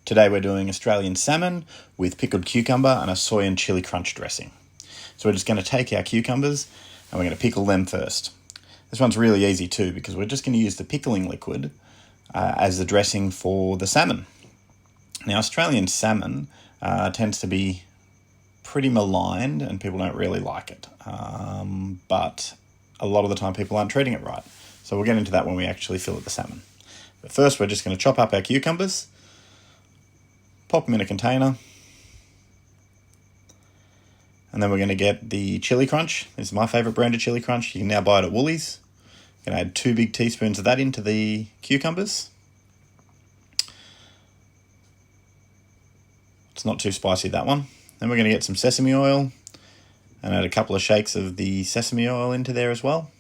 Today we're doing Australian salmon with pickled cucumber and a soy and chili crunch dressing. So we're just going to take our cucumbers and we're going to pickle them first. This one's really easy too because we're just going to use the pickling liquid as the dressing for the salmon. Now Australian salmon tends to be pretty maligned and people don't really like it. But a lot of the time people aren't treating it right. So we'll get into that when we actually fillet the salmon. But first we're just going to chop up our cucumbers, pop them in a container, and then we're going to get the chili crunch. This is my favourite brand of chili crunch. You can now buy it at Woolies. I'm going to add 2 big teaspoons of that into the cucumbers. It's not too spicy, that one. Then we're going to get some sesame oil and add a couple of shakes of the sesame oil into there as well.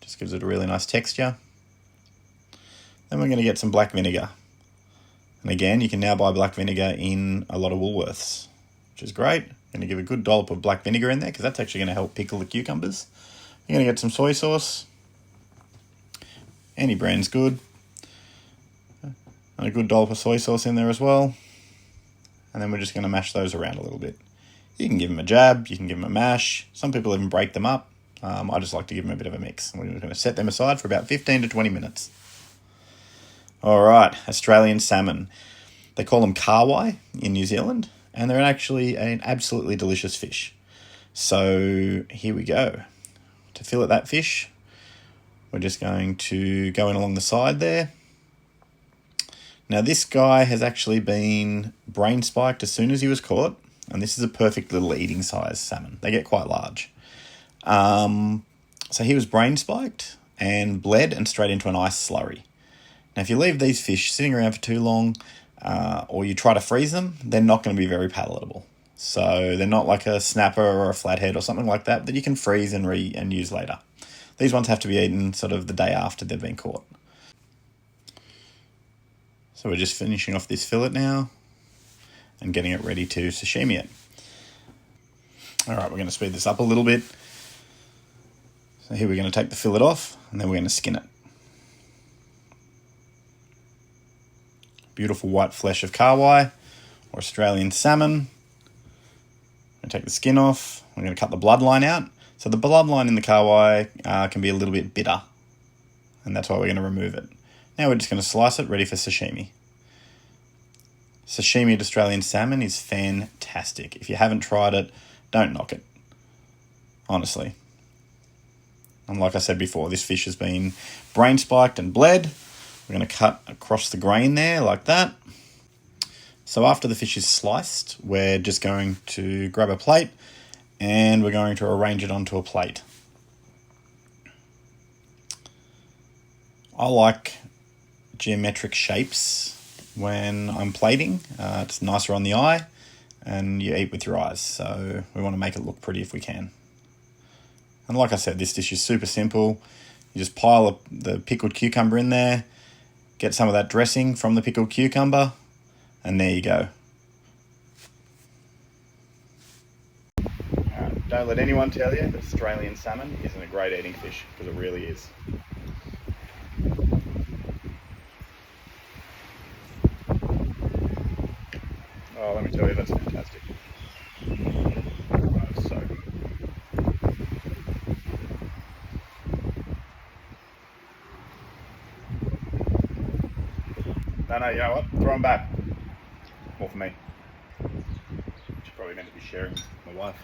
Just gives it a really nice texture. Then we're going to get some black vinegar. And again, you can now buy black vinegar in a lot of Woolworths, which is great. I'm going to give a good dollop of black vinegar in there because that's actually going to help pickle the cucumbers. You're going to get some soy sauce. Any brand's good. And a good dollop of soy sauce in there as well. And then we're just going to mash those around a little bit. You can give them a jab, you can give them a mash. Some people even break them up. I just like to give them a bit of a mix. And we're just going to set them aside for about 15 to 20 minutes. All right, Australian salmon. They call them kawai in New Zealand, and they're actually an absolutely delicious fish. So here we go. To fillet that fish, we're just going to go in along the side there. Now this guy has actually been brain spiked as soon as he was caught, and this is a perfect little eating size salmon. They get quite large. So he was brain spiked and bled and straight into an ice slurry. Now, if you leave these fish sitting around for too long or you try to freeze them, they're not going to be very palatable. So they're not like a snapper or a flathead or something like that you can freeze and use later. These ones have to be eaten sort of the day after they've been caught. So we're just finishing off this fillet now and getting it ready to sashimi it. All right, we're going to speed this up a little bit. So here we're going to take the fillet off and then we're going to skin it. Beautiful white flesh of kawai or Australian salmon. I'm going to take the skin off. I'm going to cut the bloodline out. So the bloodline in the kawai can be a little bit bitter, and that's why we're going to remove it. Now we're just going to slice it, ready for sashimi. Sashimi Australian salmon is fantastic. If you haven't tried it, don't knock it. Honestly. And like I said before, this fish has been brain spiked and bled. We're going to cut across the grain there like that. So after the fish is sliced, we're just going to grab a plate and we're going to arrange it onto a plate. I like geometric shapes when I'm plating. It's nicer on the eye and you eat with your eyes. So we want to make it look pretty if we can. And like I said, this dish is super simple. You just pile the pickled cucumber in there, get some of that dressing from the pickled cucumber, and there you go. Don't let anyone tell you that Australian salmon isn't a great eating fish, because it really is. Oh, let me tell you, that's fantastic. Oh, it's so good. No, you know what? Throw them back. More for me. She's probably meant to be sharing with my wife.